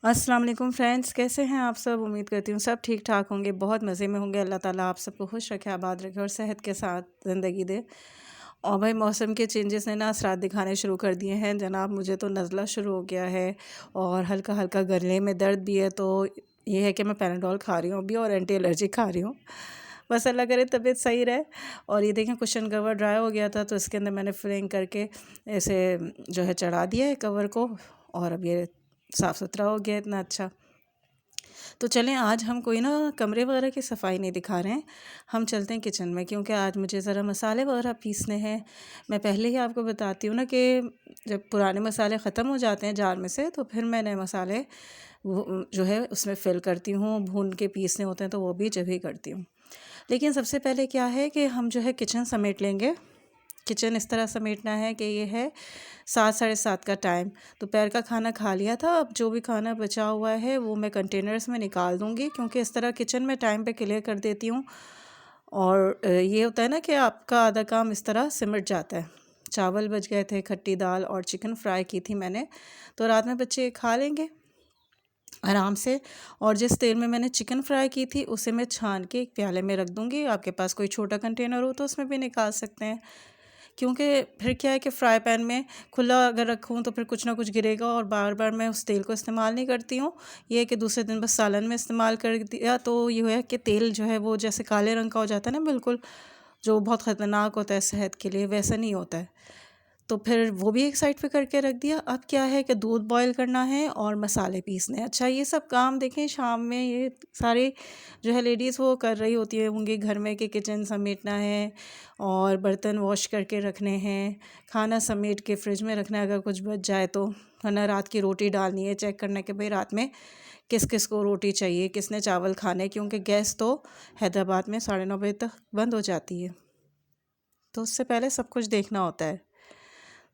अस्सलाम वालेकुम फ्रेंड्स, कैसे हैं आप सब। उम्मीद करती हूँ सब ठीक ठाक होंगे, बहुत मज़े में होंगे। अल्लाह ताला आप सबको खुश रखे, आबाद रखे और सेहत के साथ ज़िंदगी दे। और भाई मौसम के चेंजेस ने ना असरात दिखाने शुरू कर दिए हैं जनाब। मुझे तो नज़ला शुरू हो गया है और हल्का हल्का गले में दर्द भी है। तो ये है कि मैं पैराडोल खा रही हूँ अभी और एंटी एलर्जी खा रही हूँ। बस अल्लाह करे तबीयत सही रहे। और ये देखें कुशन कवर ड्राई हो गया था तो इसके अंदर मैंने फ्रिंग करके ऐसे जो है चढ़ा दिया है कवर को। और अब ये साफ़ सुथरा हो गया इतना अच्छा। तो चलें, आज हम कोई ना कमरे वगैरह की सफाई नहीं दिखा रहे हैं, हम चलते हैं किचन में, क्योंकि आज मुझे ज़रा मसाले वगैरह पीसने हैं। मैं पहले ही आपको बताती हूँ ना कि जब पुराने मसाले ख़त्म हो जाते हैं जार में से तो फिर मैं नए मसाले वो जो है उसमें फ़िल करती हूँ। भून के पीसने होते हैं तो वो भी जब ही करती हूँ। लेकिन सबसे पहले क्या है कि हम जो है किचन समेट लेंगे। किचन इस तरह समेटना है कि ये है 7 साढ़े 7 का टाइम। दोपहर का खाना खा लिया था, अब जो भी खाना बचा हुआ है वो मैं कंटेनर्स में निकाल दूँगी, क्योंकि इस तरह किचन में टाइम पे क्लियर कर देती हूँ। और ये होता है ना कि आपका आधा काम इस तरह सिमट जाता है। चावल बच गए थे, खट्टी दाल और चिकन फ्राई की थी मैंने, तो रात में बच्चे खा लेंगे आराम से। और जिस तेल में मैंने चिकन फ्राई की थी उसे मैं छान के एक प्याले में रख दूँगी। आपके पास कोई छोटा कंटेनर हो तो उसमें भी निकाल सकते हैं, क्योंकि फिर क्या है कि फ्राई पैन में खुला अगर रखूँ तो फिर कुछ ना कुछ गिरेगा और बार बार मैं उस तेल को इस्तेमाल नहीं करती हूँ। ये है कि दूसरे दिन बस सालन में इस्तेमाल कर दिया तो ये है कि तेल जो है वो जैसे काले रंग का हो जाता है ना, बिल्कुल जो बहुत ख़तरनाक होता है सेहत के लिए, वैसा नहीं होता है। तो फिर वो भी एक साइड पे करके रख दिया। अब क्या है कि दूध बॉईल करना है और मसाले पीसने हैं। अच्छा, ये सब काम देखें शाम में ये सारे जो है लेडीज़ वो कर रही होती है होंगी घर में, कि किचन समेटना है और बर्तन वॉश करके रखने हैं, खाना समेट के फ्रिज में रखना है अगर कुछ बच जाए तो, वरना रात की रोटी डालनी है, चेक करना है कि भाई रात में किस किस को रोटी चाहिए, किसने चावल खाने, क्योंकि गैस तो हैदराबाद में 9:30 बजे तक बंद हो जाती है, तो उससे पहले सब कुछ देखना होता है।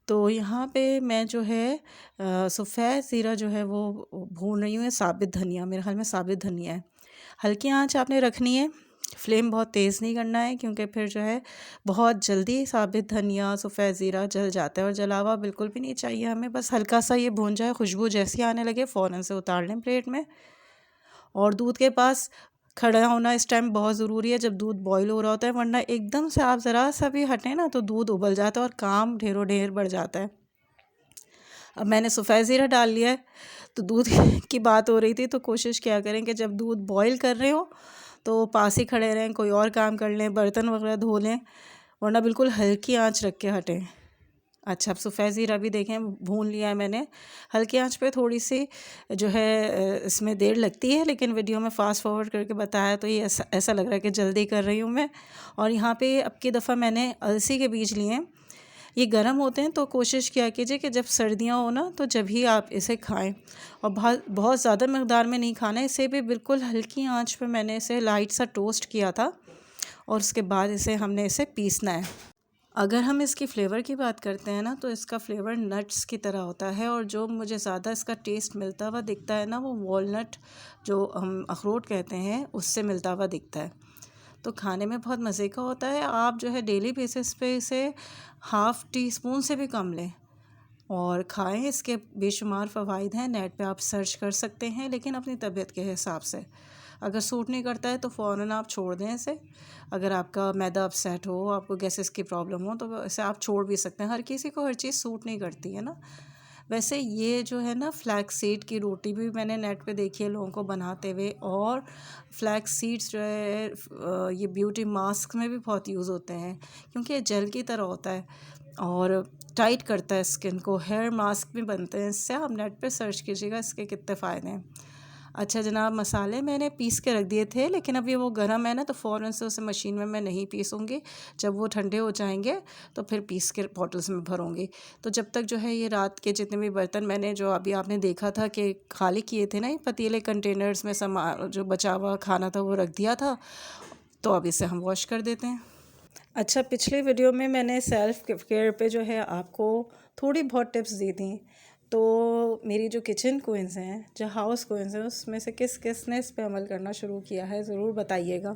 तो यहाँ पे मैं जो है सफ़ेद ज़ीरा जो है वो भून रही हूँ। साबित धनिया, मेरे ख़्याल में साबित धनिया है। हल्की आंच आपने रखनी है, फ्लेम बहुत तेज़ नहीं करना है, क्योंकि फिर जो है बहुत जल्दी साबित धनिया सफ़ेद ज़ीरा जल जाता है और जलावा बिल्कुल भी नहीं चाहिए हमें। बस हल्का सा ये भून जाए, खुशबू जैसी आने लगे फ़ौरन से उतार लें प्लेट में। और दूध के पास खड़ा होना इस टाइम बहुत ज़रूरी है जब दूध बॉईल हो रहा होता है, वरना एकदम से आप ज़रा सा भी हटें ना तो दूध उबल जाता है और काम ढेरों ढेर बढ़ जाता है। अब मैंने सफ़ेद ज़ीरा डाल लिया है, तो दूध की बात हो रही थी, तो कोशिश क्या करें कि जब दूध बॉईल कर रहे हो तो पास ही खड़े रहें, कोई और काम कर लें, बर्तन वगैरह धो लें, वरना बिल्कुल हल्की आंच रख के हटें। अच्छा, अब सफ़ेद ज़ीरा भी देखें भून लिया है मैंने हल्की आंच पे। थोड़ी सी जो है इसमें देर लगती है, लेकिन वीडियो में फ़ास्ट फॉरवर्ड करके बताया तो ये ऐसा ऐसा लग रहा है कि जल्दी कर रही हूँ मैं। और यहाँ पे अब की दफ़ा मैंने अलसी के बीज लिए हैं, ये गर्म होते हैं, तो कोशिश किया कीजिए कि जब सर्दियाँ हो ना तो जब ही आप इसे खाएं। और बहुत बहुत ज़्यादा मकदार में नहीं खाना है इसे भी, बिल्कुल हल्की आंच पे मैंने इसे लाइट सा टोस्ट किया था और उसके बाद इसे हमने इसे पीसना है। अगर हम इसकी फ़्लेवर की बात करते हैं ना तो इसका फ़्लेवर नट्स की तरह होता है, और जो मुझे ज़्यादा इसका टेस्ट मिलता हुआ दिखता है ना वो वॉलनट, जो हम अखरोट कहते हैं, उससे मिलता हुआ दिखता है। तो खाने में बहुत मज़े का होता है। आप जो है डेली बेसिस पे इसे हाफ़ टी स्पून से भी कम लें और खाएं। इसके बेशुमार फ़वाइद हैं, नेट पे आप सर्च कर सकते हैं, लेकिन अपनी तबीयत के हिसाब से। अगर सूट नहीं करता है तो फ़ौरन आप छोड़ दें इसे। अगर आपका मैदा अपसेट हो, आपको गैसेस की प्रॉब्लम हो, तो इसे आप छोड़ भी सकते हैं। हर किसी को हर चीज़ सूट नहीं करती है ना। वैसे ये जो है ना फ्लैक्स सीड की रोटी भी मैंने नेट पे देखी है लोगों को बनाते हुए, और फ्लैक्स सीड्स जो है ये ब्यूटी मास्क में भी बहुत यूज़ होते हैं, क्योंकि ये जेल की तरह होता है और टाइट करता है स्किन को। हेयर मास्क भी बनते हैं इससे, आप नेट पे सर्च कीजिएगा इसके कितने फ़ायदे हैं। अच्छा जनाब, मसाले मैंने पीस के रख दिए थे, लेकिन अभी वो गर्म है ना तो फ़ौरन से उसे मशीन में मैं नहीं पीसूँगी। जब वो ठंडे हो जाएंगे तो फिर पीस के बॉटल्स में भरूँगी। तो जब तक जो है ये रात के जितने भी बर्तन मैंने जो अभी आपने देखा था कि खाली किए थे ना, ये पतीले कंटेनर्स में जो बचा हुआ खाना था वो रख दिया था, तो अब इसे हम वॉश कर देते हैं। अच्छा, पिछले वीडियो में मैंने सेल्फ़ केयर पे जो है आपको थोड़ी बहुत टिप्स दी थी। तो मेरी जो किचन क्वीन्स हैं, जो हाउस क्वीन्स हैं, उसमें से किस किस ने इस पे अमल करना शुरू किया है ज़रूर बताइएगा।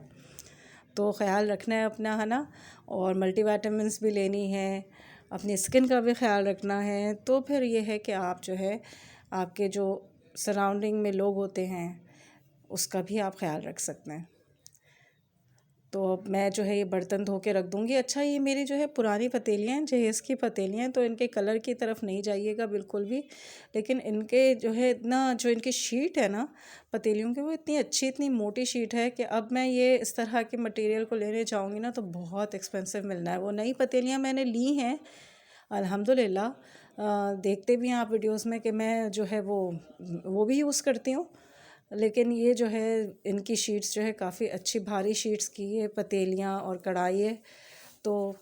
तो ख़्याल रखना है अपना, है ना। और मल्टीविटामिन्स भी लेनी है, अपनी स्किन का भी ख़्याल रखना है। तो फिर ये है कि आप जो है आपके जो सराउंडिंग में लोग होते हैं उसका भी आप ख्याल रख सकते हैं। तो अब मैं जो है ये बर्तन धो के रख दूँगी। अच्छा, ये मेरी जो है पुरानी पतीलियाँ हैं, जहेज़ की पतीलियाँ हैं, तो इनके कलर की तरफ नहीं जाइएगा बिल्कुल भी। लेकिन इनके जो है इतना जो इनकी शीट है ना पतीलियों की, वो इतनी अच्छी इतनी मोटी शीट है कि अब मैं ये इस तरह के मटेरियल को लेने जाऊँगी ना तो बहुत एक्सपेंसिव मिलना है। वो नई पतीलियाँ मैंने ली हैं अल्हम्दुलिल्लाह। देखते भी हैं आप वीडियोज़ में कि मैं जो है वो भी यूज़ करती हूँ। लेकिन ये जो है इनकी शीट्स जो है काफ़ी अच्छी भारी शीट्स की ये पतीलियाँ और कढ़ाई है, तो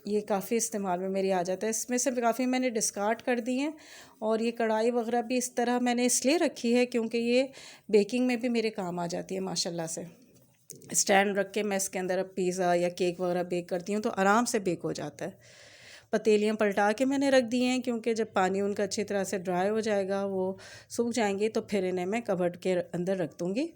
ये काफ़ी इस्तेमाल में मेरी आ जाता है। इसमें से काफ़ी मैंने डिस्कार्ड कर दी हैं। और ये कढ़ाई वगैरह भी इस तरह मैंने इसलिए रखी है क्योंकि ये बेकिंग में भी मेरे काम आ जाती है माशाल्लाह से। स्टैंड रख के मैं इसके अंदर अब पिज़्ज़ा या केक वगैरह बेक करती हूँ तो आराम से बेक हो जाता है। पतीलियाँ पलटा के मैंने रख दी हैं क्योंकि जब पानी उनका अच्छी तरह से ड्राई हो जाएगा, वो सूख जाएंगे, तो फिर इन्हें मैं कबर्ड के अंदर रख दूँगी।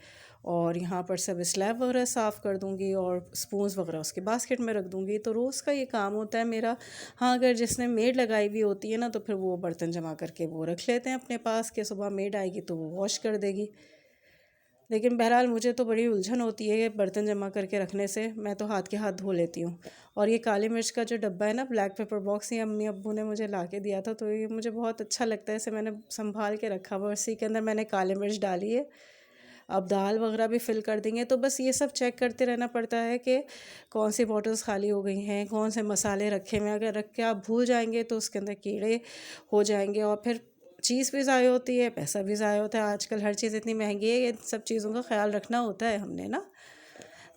और यहाँ पर सब स्लैब वगैरह साफ़ कर दूँगी और स्पून्स वगैरह उसके बास्केट में रख दूँगी। तो रोज़ का ये काम होता है मेरा। हाँ, अगर जिसने मेड लगाई हुई होती है ना तो फिर वो बर्तन जमा करके वो रख लेते हैं अपने पास कि सुबह मेड आएगी तो वो वॉश कर देगी। लेकिन बहरहाल मुझे तो बड़ी उलझन होती है बर्तन जमा करके रखने से। मैं तो हाथ के हाथ धो लेती हूँ। और ये काली मिर्च का जो डब्बा है ना, ब्लैक पेपर बॉक्स, ये अम्मी अब्बू ने मुझे ला के दिया था, तो ये मुझे बहुत अच्छा लगता है। इसे मैंने संभाल के रखा हुआ, इसी के अंदर मैंने काली मिर्च डाली है। अब दाल वगैरह भी फिल कर देंगे, तो बस ये सब चेक करते रहना पड़ता है कि कौन सी बॉटल्स खाली हो गई हैं, कौन से मसाले रखे हुए हैं। अगर रख के आप भूल जाएंगे तो उसके अंदर कीड़े हो जाएंगे और फिर चीज़ भी ज़ाया होती है, पैसा भी ज़ाया होता है। आजकल हर चीज़ इतनी महंगी है, ये सब चीज़ों का ख्याल रखना होता है हमने ना।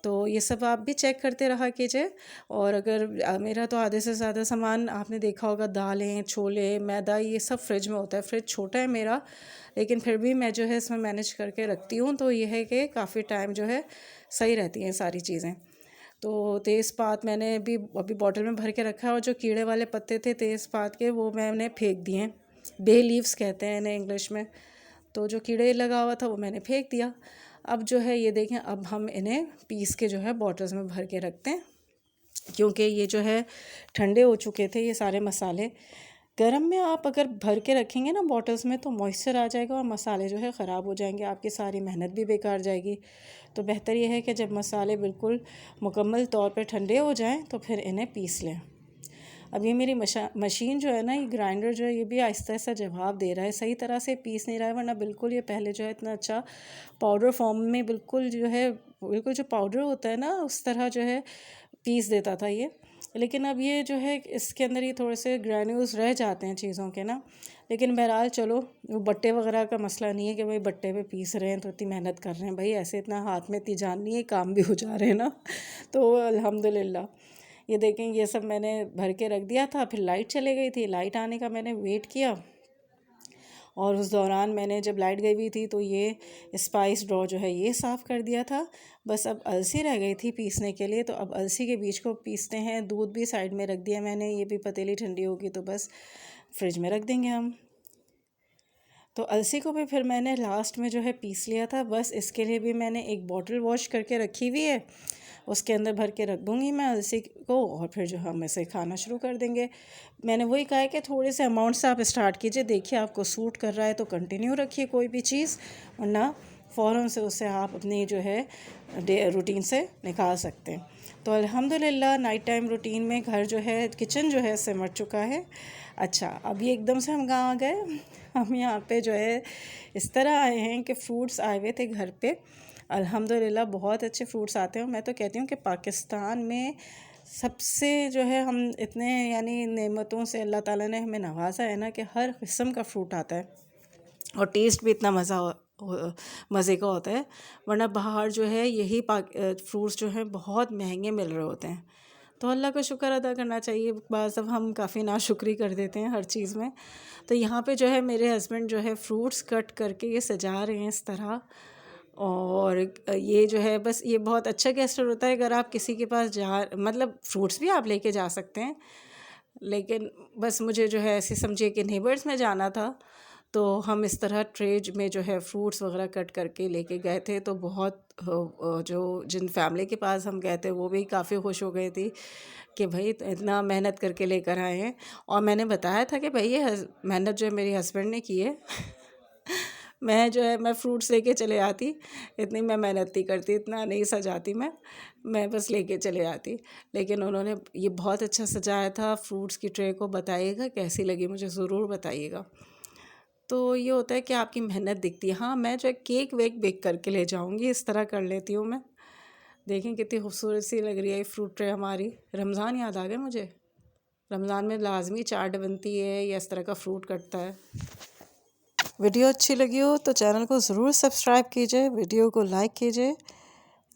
तो ये सब आप भी चेक करते रहा कीजिए। और अगर मेरा तो आधे से ज़्यादा सामान आपने देखा होगा, दालें, छोले, मैदा, ये सब फ्रिज में होता है। फ्रिज छोटा है मेरा, लेकिन फिर भी मैं जो है इसमें मैनेज करके रखती हूँ। तो ये है कि काफ़ी टाइम जो है सही रहती हैं सारी चीज़ें। तो तेज़पात मैंने भी अभी बॉटल में भर के रखा है। और जो कीड़े वाले पत्ते थे तेज़पात के, वो मैंने फेंक दिए हैं। बे लीव्स कहते हैं इन्हें इंग्लिश में। तो जो कीड़े लगा हुआ था वो मैंने फेंक दिया। अब जो है ये देखें, अब हम इन्हें पीस के जो है बॉटल्स में भर के रखते हैं, क्योंकि ये जो है ठंडे हो चुके थे ये सारे मसाले। गरम में आप अगर भर के रखेंगे ना बॉटल्स में तो मॉइस्चर आ जाएगा और मसाले जो है ख़राब हो जाएंगे, आपकी सारी मेहनत भी बेकार जाएगी। तो बेहतर ये है कि जब मसाले बिल्कुल मुकम्मल तौर पे ठंडे हो जाएं तो फिर इन्हें पीस लें। अब ये मेरी मशीन जो है ना, ये ग्राइंडर जो है, ये भी आहिस्ता आहिस्ता जवाब दे रहा है, सही तरह से पीस नहीं रहा है। वरना बिल्कुल ये पहले जो है इतना अच्छा पाउडर फॉर्म में बिल्कुल जो है, बिल्कुल जो पाउडर होता है ना उस तरह जो है पीस देता था ये। लेकिन अब ये जो है इसके अंदर ये थोड़े से ग्रैन्यूल्स रह जाते हैं चीज़ों के ना। लेकिन बहरहाल चलो, वो बट्टे वगैरह का मसला नहीं है कि भाई बट्टे पे पीस रहे हैं तो इतनी मेहनत कर रहे हैं, भाई ऐसे इतना हाथ में इतनी जान नहीं है, काम भी हो जा रहे हैं ना। तो अल्हम्दुलिल्लाह। ये देखें, ये सब मैंने भर के रख दिया था। फिर लाइट चले गई थी, लाइट आने का मैंने वेट किया। और उस दौरान मैंने जब लाइट गई हुई थी तो ये स्पाइस ड्रॉ जो है ये साफ़ कर दिया था। बस अब अलसी रह गई थी पीसने के लिए, तो अब अलसी के बीज को पीसते हैं। दूध भी साइड में रख दिया मैंने, ये भी पतीली ठंडी होगी तो बस फ्रिज में रख देंगे हम। तो अलसी को भी फिर मैंने लास्ट में जो है पीस लिया था। बस इसके लिए भी मैंने एक बॉटल वॉश करके रखी हुई है, उसके अंदर भर के रख दूँगी मैं अलसी को। और फिर जो हम इसे खाना शुरू कर देंगे। मैंने वही कहा है कि थोड़े से अमाउंट से आप स्टार्ट कीजिए, देखिए आपको सूट कर रहा है तो कंटिन्यू रखिए कोई भी चीज़, वरना फ़ौरन से उसे आप अपनी जो है रूटीन से निकाल सकते हैं। तो अल्हम्दुलिल्लाह नाइट टाइम रूटीन में घर जो है, किचन जो है सिमट चुका है। अच्छा, अभी एकदम से हम कहाँ आ गए, हम यहाँ पे जो है इस तरह आए हैं कि फ्रूट्स आए हुए थे घर पे। अल्हम्दुलिल्लाह बहुत अच्छे फ्रूट्स आते हैं। मैं तो कहती हूँ कि पाकिस्तान में सबसे जो है हम इतने यानी नेमतों से अल्लाह ताला ने हमें नवाजा है ना कि हर किस्म का फ्रूट आता है और टेस्ट भी इतना मज़े का होता है। वरना बाहर जो है यही फ्रूट्स जो हैं बहुत महंगे मिल रहे होते हैं। तो अल्लाह का शुक्र अदा करना चाहिए। बाज़ अब हम काफ़ी नाशुक्री कर देते हैं हर चीज़ में। तो यहाँ पे जो है मेरे हस्बैंड जो है फ्रूट्स कट करके ये सजा रहे हैं इस तरह। और ये जो है बस ये बहुत अच्छा गेस्टर होता है। अगर आप किसी के पास मतलब फ्रूट्स भी आप लेके जा सकते हैं, लेकिन बस मुझे जो है ऐसे समझिए कि नेबर्स में जाना था, तो हम इस तरह ट्रेज में जो है फ्रूट्स वगैरह कट करके लेके गए थे। तो बहुत जो जिन फैमिली के पास हम गए थे वो भी काफ़ी खुश हो गई थी कि भाई इतना मेहनत करके लेकर आए हैं। और मैंने बताया था कि भाई ये मेहनत जो है मेरे हस्बैंड ने की है। मैं जो है मैं फ्रूट्स लेके चले आती, इतनी मैं मेहनत नहीं करती, इतना नहीं सजाती मैं बस लेके चले आती। लेकिन उन्होंने ये बहुत अच्छा सजाया था फ्रूट्स की ट्रे को। बताइएगा कैसी लगी, मुझे ज़रूर बताइएगा। तो ये होता है कि आपकी मेहनत दिखती है। हाँ, मैं जो है केक वेक बेक करके ले जाऊँगी, इस तरह कर लेती हूँ मैं। देखें कितनी खूबसूरत सी लग रही है ये फ्रूट ट्रे हमारी। रमज़ान याद आ गया मुझे। रमज़ान में लाजमी चाट बनती है या इस तरह का फ्रूट कटता है। वीडियो अच्छी लगी हो तो चैनल को ज़रूर सब्सक्राइब कीजिए, वीडियो को लाइक कीजिए।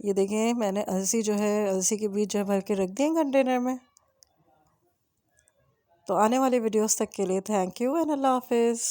ये देखें मैंने अलसी जो है, अलसी के बीज जो है भर के रख दिए कंटेनर में। तो आने वाले वीडियोस तक के लिए थैंक यू एंड अल्लाह हाफिज़।